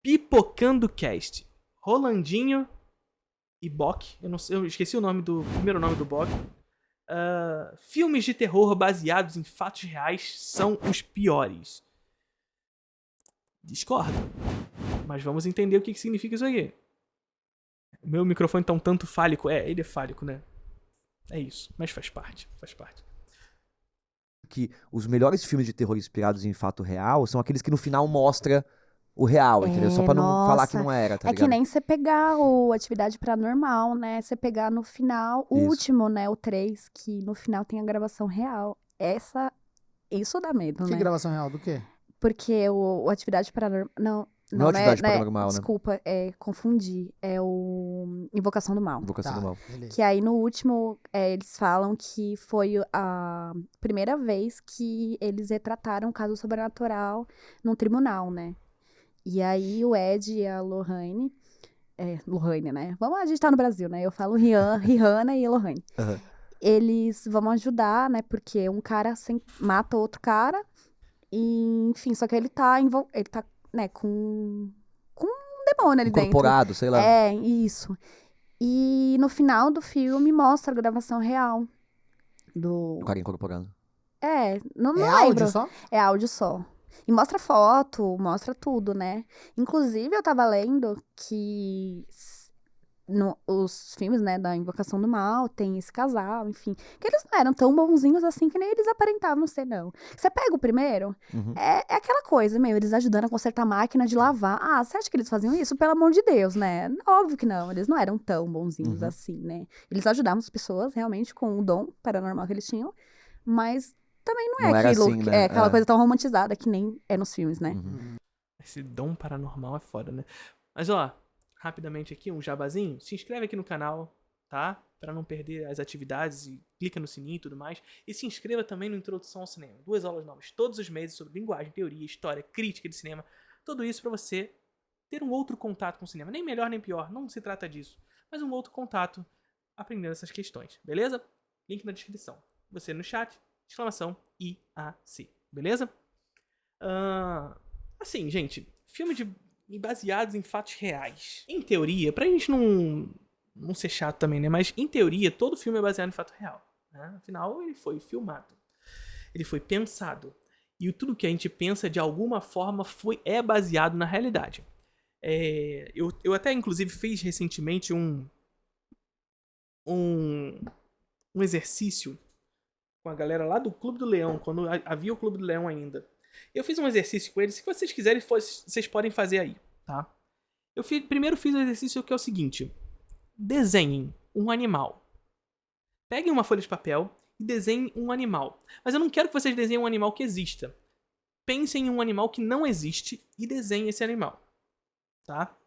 Pipocando Cast. Rolandinho e Bock. Eu esqueci o primeiro nome do Bock. Filmes de terror baseados em fatos reais são os piores. Discordo. Mas vamos entender o que significa isso aqui. O meu microfone tá um tanto fálico. Ele é fálico, né? É isso. Mas faz parte. Que os melhores filmes de terror inspirados em fato real são aqueles que no final mostra o real, entendeu? Só pra não falar que não era, tá É que ligado? nem você pegar o Atividade Paranormal, né? Você pegar no final, o Isso. último, né? O 3, que no final tem a gravação real. Isso dá medo, Que né? gravação real do quê? Porque o Atividade Paranormal... Não é Atividade Paranormal, né? Desculpa, confundi. É o Invocação do Mal. Invocação do Mal. Beleza. Que aí no último, eles falam que foi a primeira vez que eles retrataram um caso sobrenatural num tribunal, né? E aí o Ed e a Lohane... Lohane, né? A gente tá no Brasil, né? Eu falo Rihanna e Lohane. Aham. Eles vão ajudar, né? Porque um cara mata outro cara. E, enfim, só que ele tá, né, com um demônio ali dentro. Incorporado, sei lá. É, isso. E no final do filme mostra a gravação real O cara incorporado. Não É lembro. áudio só? É áudio só. E mostra foto, mostra tudo, né? Inclusive, eu tava lendo que os filmes, né, da Invocação do Mal, tem esse casal, enfim. Que eles não eram tão bonzinhos assim que nem eles aparentavam ser, não. Você pega o primeiro, Uhum. é aquela coisa, eles ajudando a consertar a máquina de lavar. Ah, você acha que eles faziam isso? Pelo amor de Deus, né? Óbvio que não, eles não eram tão bonzinhos assim, né? Eles ajudavam as pessoas, realmente, com o dom paranormal que eles tinham, mas também não Não era aquilo, assim, né? aquela coisa tão romantizada que nem é nos filmes, né? Uhum. Esse dom paranormal é foda, né? Mas ó, rapidamente aqui, um jabazinho. Se inscreve aqui no canal, tá? Pra não perder as atividades e clica no sininho e tudo mais. E se inscreva também no Introdução ao Cinema. 2 aulas novas todos os meses sobre linguagem, teoria, história, crítica de cinema. Tudo isso pra você ter um outro contato com o cinema. Nem melhor nem pior, não se trata disso. Mas um outro contato aprendendo essas questões, beleza? Link na descrição. Você no chat, exclamação IAC, beleza? Assim, gente, filme baseados em fatos reais. Em teoria, pra gente não ser chato também, né? Mas em teoria, todo filme é baseado em fato real. Né? Afinal, ele foi filmado. Ele foi pensado. E tudo que a gente pensa, de alguma forma, é baseado na realidade. Eu até, inclusive, fiz recentemente um exercício com a galera lá do Clube do Leão, quando havia o Clube do Leão ainda. Eu fiz um exercício com eles, se vocês quiserem, vocês podem fazer aí, tá? Primeiro fiz um exercício que é o seguinte: desenhem um animal. Peguem uma folha de papel e desenhem um animal. Mas eu não quero que vocês desenhem um animal que exista. Pensem em um animal que não existe e desenhem esse animal, tá?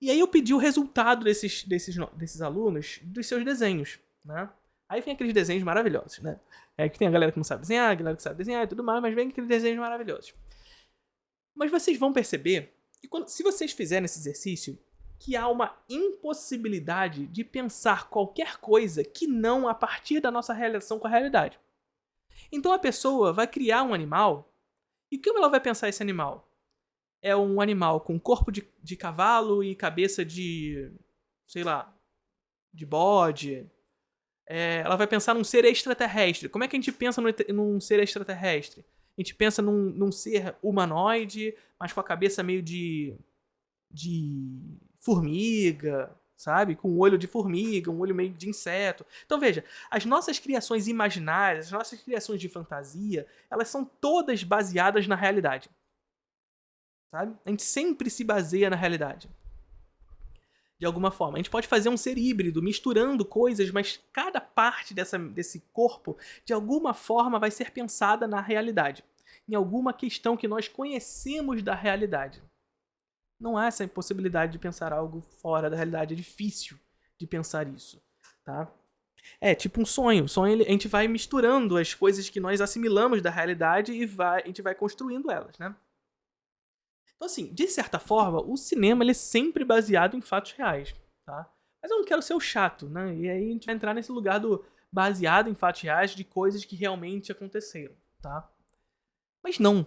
E aí eu pedi o resultado desses alunos dos seus desenhos, né? Aí vem aqueles desenhos maravilhosos, né? Que tem a galera que não sabe desenhar, a galera que sabe desenhar e tudo mais, mas vem aqueles desenhos maravilhosos. Mas vocês vão perceber que se vocês fizerem esse exercício, que há uma impossibilidade de pensar qualquer coisa que não a partir da nossa relação com a realidade. Então a pessoa vai criar um animal, e como ela vai pensar esse animal? É um animal com corpo de cavalo e cabeça de, sei lá, de bode. Ela vai pensar num ser extraterrestre. Como é que a gente pensa num ser extraterrestre? A gente pensa num ser humanoide, mas com a cabeça meio de formiga, sabe? Com um olho de formiga, um olho meio de inseto. Então veja, as nossas criações imaginárias, as nossas criações de fantasia, elas são todas baseadas na realidade. Sabe? A gente sempre se baseia na realidade. De alguma forma. A gente pode fazer um ser híbrido, misturando coisas, mas cada parte desse corpo, de alguma forma, vai ser pensada na realidade. Em alguma questão que nós conhecemos da realidade. Não há essa impossibilidade de pensar algo fora da realidade. É difícil de pensar isso. Tá? É tipo um sonho. Sonho, a gente vai misturando as coisas que nós assimilamos da realidade e a gente vai construindo elas, né? Então, assim, de certa forma, o cinema ele é sempre baseado em fatos reais, tá? Mas eu não quero ser o chato, né? E aí a gente vai entrar nesse lugar do baseado em fatos reais de coisas que realmente aconteceram, tá? Mas não.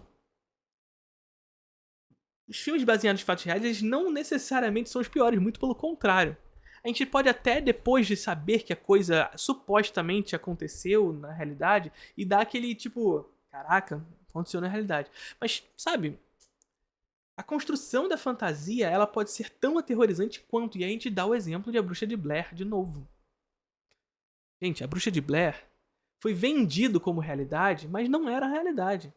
os filmes baseados em fatos reais, eles não necessariamente são os piores, muito pelo contrário. A gente pode até, depois de saber que a coisa supostamente aconteceu na realidade, e dar aquele tipo, caraca, aconteceu na realidade. Mas, sabe, a construção da fantasia, ela pode ser tão aterrorizante quanto, e a gente dá o exemplo de A Bruxa de Blair de novo. Gente, A Bruxa de Blair foi vendido como realidade, mas não era a realidade.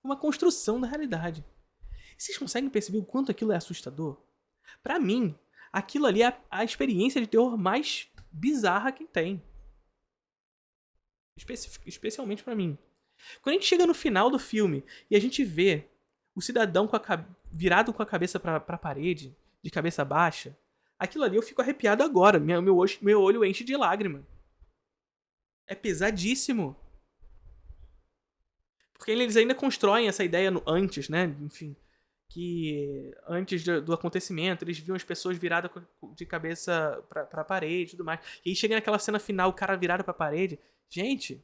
Uma construção da realidade. Vocês conseguem perceber o quanto aquilo é assustador? Pra mim, aquilo ali é a experiência de terror mais bizarra que tem. Especialmente pra mim. Quando a gente chega no final do filme e a gente vê o cidadão virado com a cabeça pra parede, de cabeça baixa, aquilo ali eu fico arrepiado agora. Meu olho enche de lágrima. É pesadíssimo. Porque eles ainda constroem essa ideia antes, né? Enfim, que antes do acontecimento, eles viam as pessoas viradas de cabeça pra parede e tudo mais. E aí chega naquela cena final, o cara virado pra parede. Gente,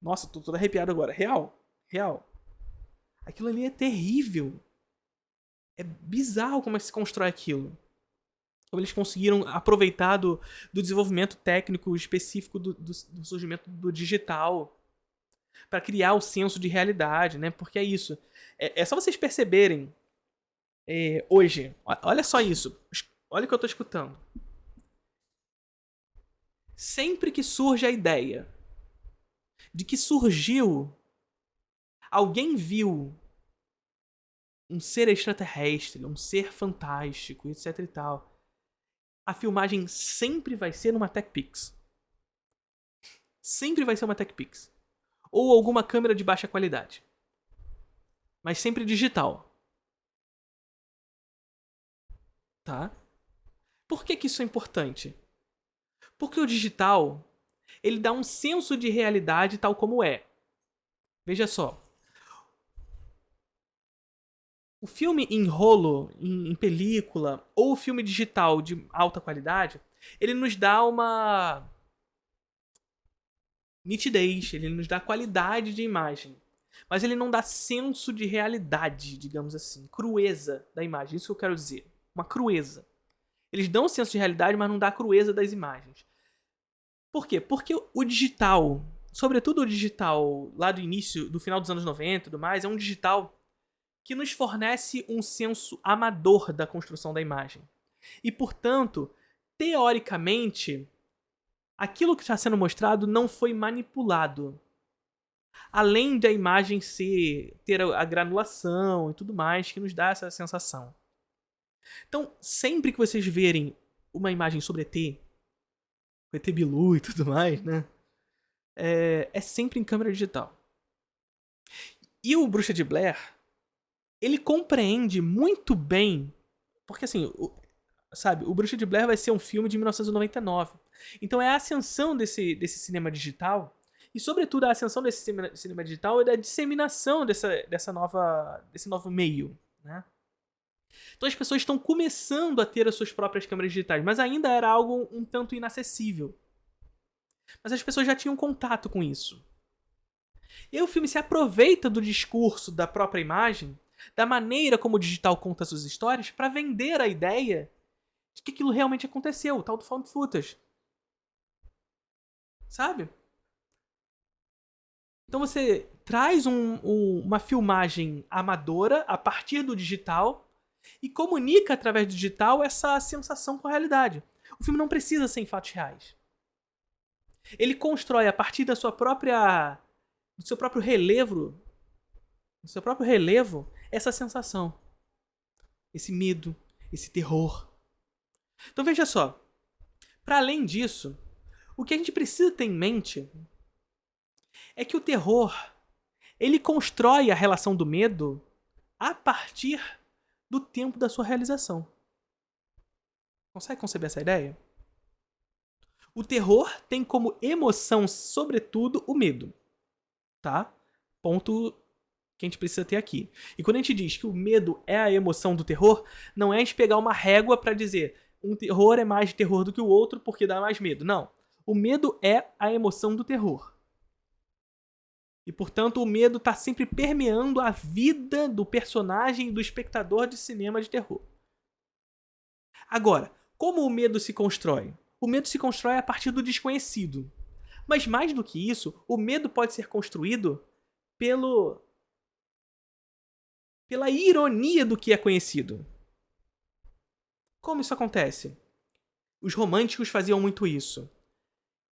nossa, tô todo arrepiado agora. Real. Aquilo ali é terrível. É bizarro como é que se constrói aquilo. Como eles conseguiram aproveitar do desenvolvimento técnico específico do surgimento do digital para criar o senso de realidade, né? Porque é isso. É só vocês perceberem hoje. Olha só isso. Olha o que eu tô escutando. Sempre que surge a ideia de que alguém viu um ser extraterrestre, um ser fantástico, etc e tal, a filmagem sempre vai ser numa TechPix. Sempre vai ser uma TechPix. Ou alguma câmera de baixa qualidade. Mas sempre digital. Tá? Por que isso é importante? Porque o digital, ele dá um senso de realidade tal como é. Veja só. O filme em rolo, em película, ou o filme digital de alta qualidade, ele nos dá uma nitidez, ele nos dá qualidade de imagem. Mas ele não dá senso de realidade, digamos assim. Crueza da imagem, isso que eu quero dizer. Uma crueza. Eles dão senso de realidade, mas não dá a crueza das imagens. Por quê? Porque o digital, sobretudo o digital lá do início, do final dos anos 90 e tudo mais, é um digital que nos fornece um senso amador da construção da imagem. E, portanto, teoricamente, aquilo que está sendo mostrado não foi manipulado. Além da imagem ter a granulação e tudo mais, que nos dá essa sensação. Então, sempre que vocês verem uma imagem sobre ET, o ET Bilu e tudo mais, né? É sempre em câmera digital. E o Bruxa de Blair, ele compreende muito bem, porque assim, o Bruxa de Blair vai ser um filme de 1999. Então é a ascensão desse cinema digital, e sobretudo a ascensão desse cinema digital e da disseminação desse novo meio, né? Então as pessoas estão começando a ter as suas próprias câmeras digitais, mas ainda era algo um tanto inacessível. Mas as pessoas já tinham contato com isso. E aí o filme se aproveita do discurso da própria imagem, da maneira como o digital conta suas histórias, para vender a ideia de que aquilo realmente aconteceu, o tal do found footage. Sabe? Então você traz uma filmagem amadora a partir do digital e comunica através do digital essa sensação com a realidade. O filme não precisa ser em fatos reais. Ele constrói a partir do seu próprio relevo, essa sensação, esse medo, esse terror. Então veja só, para além disso, o que a gente precisa ter em mente é que o terror, ele constrói a relação do medo a partir do tempo da sua realização. Consegue conceber essa ideia? O terror tem como emoção, sobretudo, o medo. Tá? Ponto que a gente precisa ter aqui. E quando a gente diz que o medo é a emoção do terror, não é a gente pegar uma régua para dizer um terror é mais terror do que o outro porque dá mais medo. Não. O medo é a emoção do terror. E, portanto, o medo tá sempre permeando a vida do personagem e do espectador de cinema de terror. Agora, como o medo se constrói? O medo se constrói a partir do desconhecido. Mas mais do que isso, o medo pode ser construído pela ironia do que é conhecido. Como isso acontece? Os românticos faziam muito isso.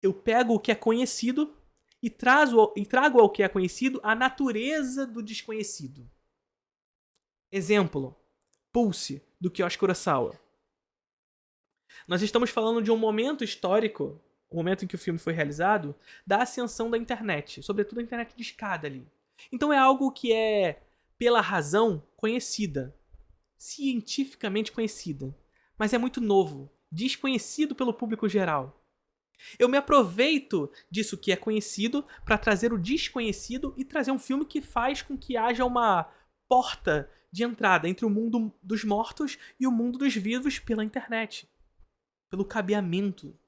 Eu pego o que é conhecido e trago ao que é conhecido a natureza do desconhecido. Exemplo, Pulse, do Kiyoshi Kurosawa. Nós estamos falando de um momento histórico, o momento em que o filme foi realizado, da ascensão da internet, sobretudo a internet de escada ali. Então é algo que é, pela razão, conhecida, cientificamente conhecida, mas é muito novo, desconhecido pelo público geral. Eu me aproveito disso que é conhecido para trazer o desconhecido e trazer um filme que faz com que haja uma porta de entrada entre o mundo dos mortos e o mundo dos vivos pela internet, pelo cabeamento.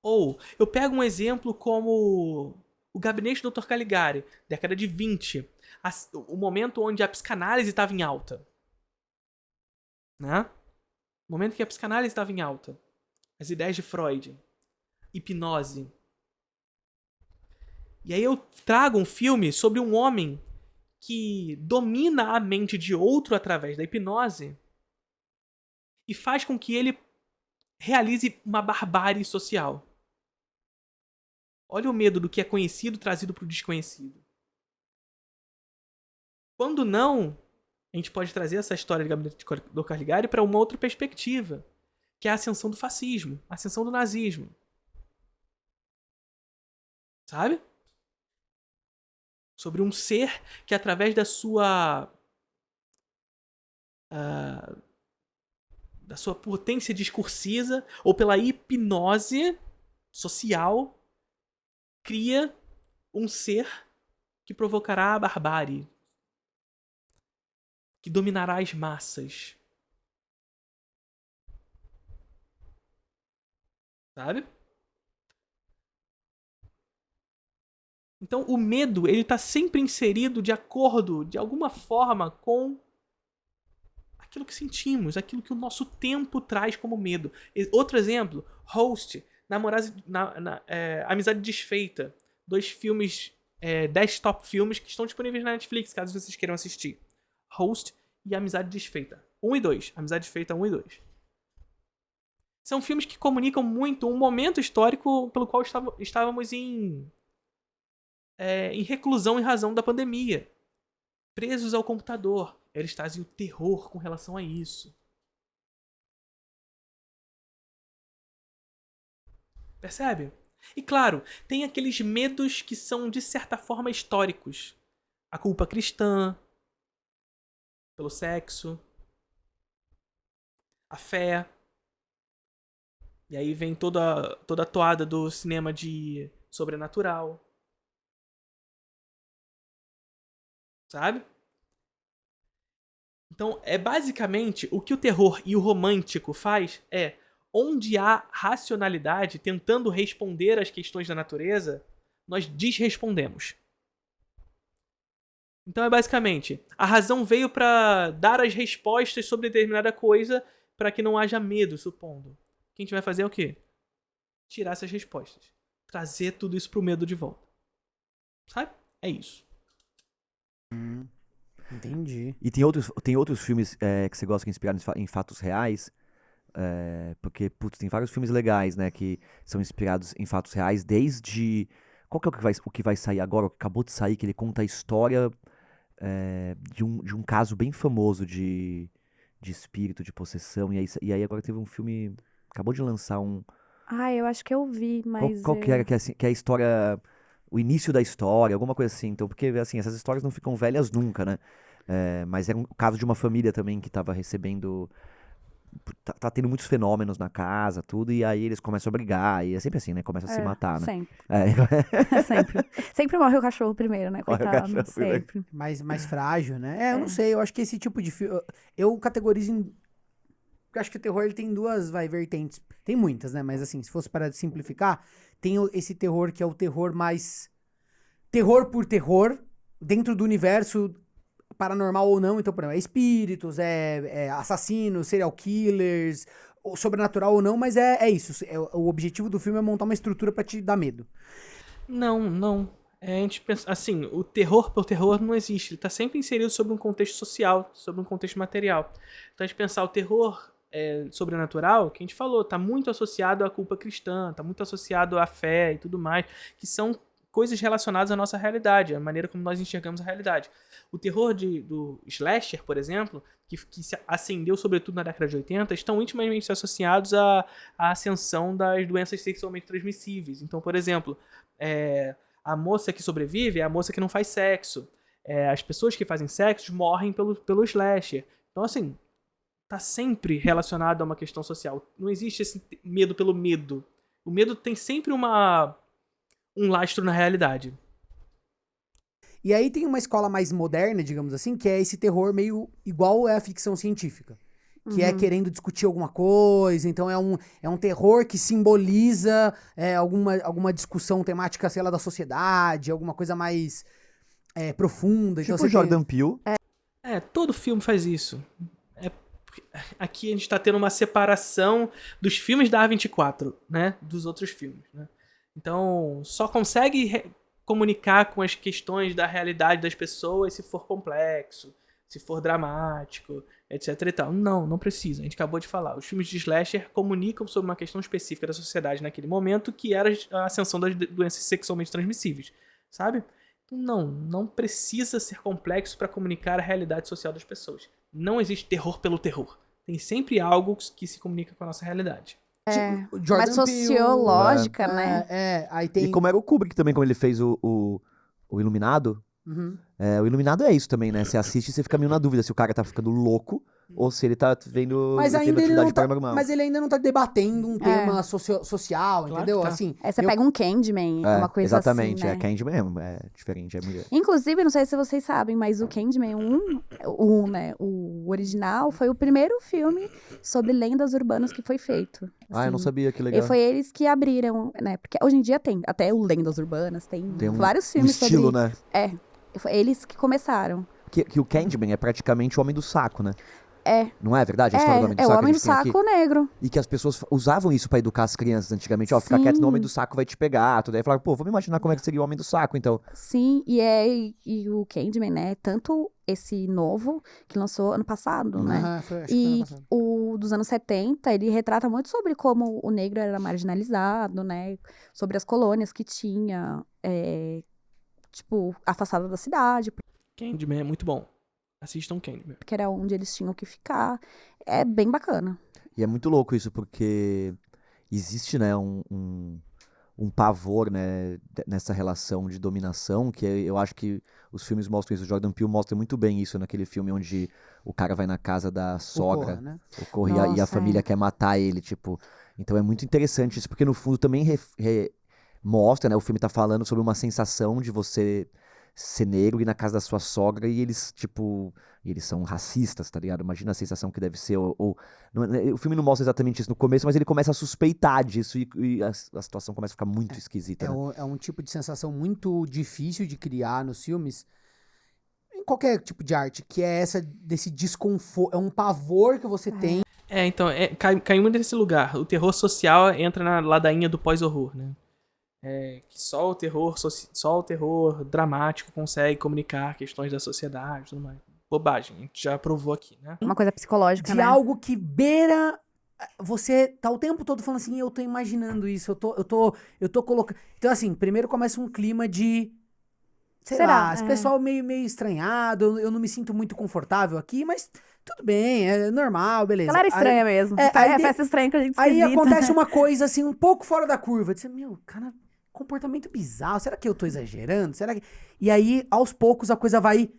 Ou eu pego um exemplo como o Gabinete do Dr. Caligari, década de 20, o momento onde a psicanálise estava em alta. Né? O momento que a psicanálise estava em alta. As ideias de Freud. Hipnose. E aí eu trago um filme sobre um homem que domina a mente de outro através da hipnose e faz com que ele realize uma barbárie social. Olha o medo do que é conhecido trazido para o desconhecido. Quando não, a gente pode trazer essa história de Gabinete do Caligari para uma outra perspectiva, que é a ascensão do fascismo, a ascensão do nazismo. Sabe? Sobre um ser que, através da sua potência discursiva ou pela hipnose social, cria um ser que provocará a barbárie, que dominará as massas. Sabe? Então, o medo, ele tá sempre inserido de acordo, de alguma forma, com aquilo que sentimos, aquilo que o nosso tempo traz como medo. Outro exemplo, Host, Amizade Desfeita. 2 filmes, 10 top filmes que estão disponíveis na Netflix, caso vocês queiram assistir. Host e Amizade Desfeita. 1 e 2. Amizade Desfeita 1 e 2. São filmes que comunicam muito um momento histórico pelo qual estávamos em reclusão em razão da pandemia. Presos ao computador. Eles trazem o terror com relação a isso. Percebe? E claro, tem aqueles medos que são, de certa forma, históricos. A culpa cristã, pelo sexo, a fé. E aí vem toda a toada do cinema de sobrenatural. Sabe? Então, basicamente, o que o terror e o romântico faz é, onde há racionalidade tentando responder às questões da natureza, nós desrespondemos. Então é basicamente, a razão veio para dar as respostas sobre determinada coisa para que não haja medo, supondo. O que a gente vai fazer é o quê? Tirar essas respostas. Trazer tudo isso pro medo de volta. Sabe? É isso. Entendi. E tem outros filmes que você gosta que inspiraram em fatos reais? Porque, putz, tem vários filmes legais, né? Que são inspirados em fatos reais, desde... Qual que é o que vai sair agora? O que acabou de sair, que ele conta a história de um caso bem famoso de espírito, de possessão. E aí agora teve um filme... Acabou de lançar um... Ah, eu acho que eu vi, mas... Qual que era? Que é a história... O início da história, alguma coisa assim. Então, porque, assim, essas histórias não ficam velhas nunca, né? Mas era um caso de uma família também que tava recebendo... Tá tendo muitos fenômenos na casa, tudo, e aí eles começam a brigar, e é sempre assim, né? Começam a se matar, né? Sempre. Sempre. Sempre morre o cachorro primeiro, né? Morre o Coitado, cachorro primeiro. sempre. Mais frágil, né? Eu não sei, eu acho que esse tipo de filme... Eu categorizo em... Eu acho que o terror ele tem duas vertentes. Tem muitas, né? Mas assim, se fosse para simplificar, Tem esse terror que é o terror mais... Terror por terror, dentro do universo paranormal ou não. Então, por exemplo, é espíritos, é assassinos, serial killers, ou sobrenatural ou não, mas é isso. O objetivo do filme é montar uma estrutura pra te dar medo. Não. A gente pensa, assim, o terror pelo terror não existe. Ele tá sempre inserido sobre um contexto social, sobre um contexto material. Então a gente pensar o terror sobrenatural, que a gente falou, tá muito associado à culpa cristã, tá muito associado à fé e tudo mais, que são coisas relacionadas à nossa realidade, à maneira como nós enxergamos a realidade. O terror do slasher, por exemplo, que se acendeu sobretudo na década de 80, estão intimamente associados à ascensão das doenças sexualmente transmissíveis. Então, por exemplo, a moça que sobrevive é a moça que não faz sexo. As pessoas que fazem sexo morrem pelo slasher. Então, assim, tá sempre relacionado a uma questão social. Não existe esse medo pelo medo. O medo tem sempre um lastro na realidade. E aí tem uma escola mais moderna, digamos assim, que é esse terror meio igual é a ficção científica. Que é querendo discutir alguma coisa, então é um terror que simboliza alguma discussão temática, sei lá, da sociedade, alguma coisa mais profunda. Tipo Então, Jordan Peele. Todo filme faz isso. Aqui a gente tá tendo uma separação dos filmes da A24, né? Dos outros filmes, né? Então, só consegue comunicar com as questões da realidade das pessoas se for complexo, se for dramático, etc e tal. Não precisa. A gente acabou de falar. Os filmes de slasher comunicam sobre uma questão específica da sociedade naquele momento, que era a ascensão das doenças sexualmente transmissíveis, sabe? Não precisa ser complexo para comunicar a realidade social das pessoas. Não existe terror pelo terror. Tem sempre algo que se comunica com a nossa realidade. Tipo, Jordan mais sociológica, Peele, né? Aí tem... E como era o Kubrick também, como ele fez o Iluminado. Uhum. O Iluminado é isso também, né? Você assiste e você fica meio na dúvida se o cara tá ficando louco ou se ele tá tendo Mas ainda ele atividade não tá, paranormal. mas ele ainda não tá debatendo um tema social, Claro entendeu? que tá. Assim, Você pega um Candyman, uma coisa exatamente, assim, né? Candyman é diferente, é mulher. Inclusive, não sei se vocês sabem, mas o Candyman 1, né? O original foi o primeiro filme sobre lendas urbanas que foi feito. Eu não assim. sabia, que legal. E foi eles que abriram, né? Porque hoje em dia tem até o Lendas Urbanas, tem Tem vários um filmes estilo, sobre... né? Foi eles que começaram. Que o Candyman é praticamente o Homem do Saco, né? É. Não é verdade? A história do Homem do É o Saco Homem que do a gente tem Saco aqui? Negro. E que as pessoas usavam isso pra educar as crianças antigamente. Ó, fica quieto, no Homem do Saco vai te pegar. Tudo aí falaram, pô, vamos imaginar como é que seria o Homem do Saco, então. Sim, e o Candyman, né? Tanto esse novo, que lançou ano passado, né? Aham, acho que foi ano E passado. o dos anos 70, ele retrata muito sobre como o negro era marginalizado, né? Sobre as colônias que tinha, tipo, afastado da cidade, Candyman é muito bom. Assistam Candyman. porque era onde eles tinham que ficar. É bem bacana. E é muito louco isso, porque existe, né, um pavor, né, nessa relação de dominação, que eu acho que os filmes mostram isso. O Jordan Peele mostra muito bem isso naquele filme onde o cara vai na casa da sogra, Corra, né? o Corra, e a Nossa, família quer matar ele, tipo. Então é muito interessante isso, porque no fundo também mostra, né, o filme tá falando sobre uma sensação de você ser negro e ir na casa da sua sogra e eles, tipo, eles são racistas, tá ligado? Imagina a sensação que deve ser, o filme não mostra exatamente isso no começo, mas ele começa a suspeitar disso e a situação começa a ficar muito esquisita, né? É um tipo de sensação muito difícil de criar nos filmes, em qualquer tipo de arte, que é essa desse desconforto, é um pavor que você tem. Então, cai muito nesse lugar. O terror social entra na ladainha do pós-horror, né? Que só o terror dramático consegue comunicar questões da sociedade e tudo mais. Bobagem, a gente já provou aqui, né? Uma coisa psicológica, De né? algo que beira. Você tá o tempo todo falando assim, eu tô imaginando isso, eu tô colocando. Então, assim, primeiro começa um clima de. Sei Será? lá, esse pessoal meio estranhado, eu não me sinto muito confortável aqui, mas tudo bem, é normal, beleza. Ela era estranha mesmo. Festa estranha que a gente Aí esquisita. acontece uma coisa assim, um pouco fora da curva. Dizer, meu, cara, comportamento bizarro. Será que eu tô exagerando? Será que. E aí, aos poucos, a coisa vai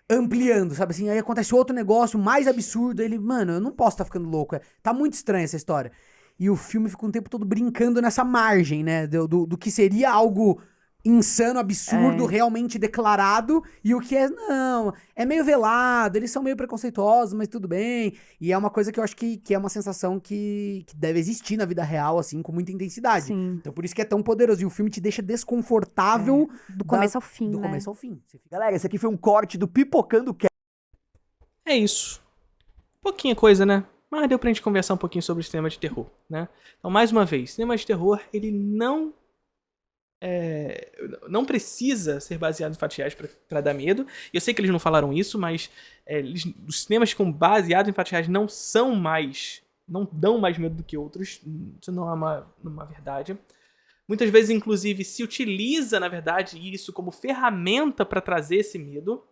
ampliando, sabe assim? Aí acontece outro negócio mais absurdo. Ele, mano, eu não posso estar ficando louco. Tá muito estranha essa história. E o filme fica o tempo todo brincando nessa margem, né? Do que seria algo insano, absurdo, realmente declarado, e o que não, é meio velado, eles são meio preconceituosos, mas tudo bem. E é uma coisa que eu acho que é uma sensação que deve existir na vida real, assim, com muita intensidade. Sim. Então por isso que é tão poderoso. E o filme te deixa desconfortável Do começo ao fim, do né? começo ao fim. Você fica... Galera, esse aqui foi um corte do Pipocando Cast. É isso. Pouquinha coisa, né? Mas deu pra gente conversar um pouquinho sobre o cinema de terror, né? Então, mais uma vez, cinema de terror, ele não precisa ser baseado em fatos reais pra dar medo. E eu sei que eles não falaram isso, mas os cinemas baseados em fatos reais não dão mais medo do que outros. Isso não é uma verdade. Muitas vezes, inclusive, se utiliza, na verdade, isso como ferramenta para trazer esse medo.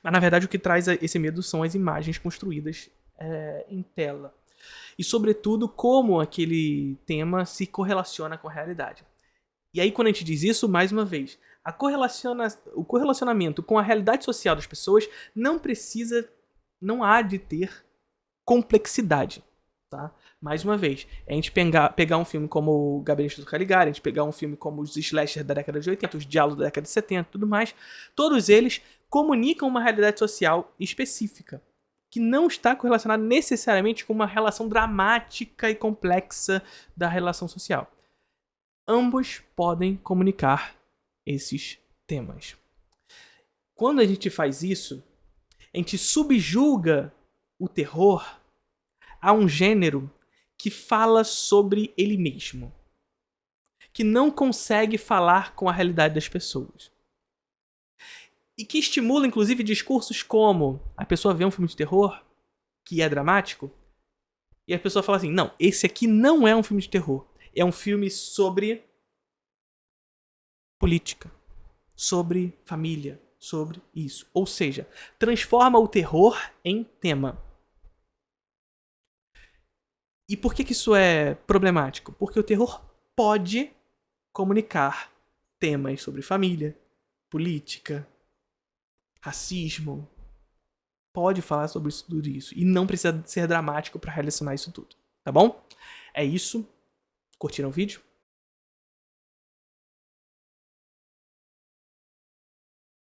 Mas, na verdade, o que traz esse medo são as imagens construídas em tela. E, sobretudo, como aquele tema se correlaciona com a realidade. E aí, quando a gente diz isso, mais uma vez, o correlacionamento com a realidade social das pessoas não há de ter complexidade, tá? Mais uma vez, a gente pegar um filme como o Gabinete do Caligari, a gente pegar um filme como os slasher da década de 80, os diálogos da década de 70 e tudo mais, todos eles comunicam uma realidade social específica, que não está correlacionada necessariamente com uma relação dramática e complexa da relação social. Ambos podem comunicar esses temas. Quando a gente faz isso, a gente subjuga o terror a um gênero que fala sobre ele mesmo, que não consegue falar com a realidade das pessoas. E que estimula, inclusive, discursos como a pessoa vê um filme de terror que é dramático e a pessoa fala assim, não, esse aqui não é um filme de terror. É um filme sobre política, sobre família, sobre isso. Ou seja, transforma o terror em tema. E por que isso é problemático? Porque o terror pode comunicar temas sobre família, política, racismo. Pode falar sobre tudo isso. E não precisa ser dramático para relacionar isso tudo. Tá bom? É isso. Curtiram o vídeo?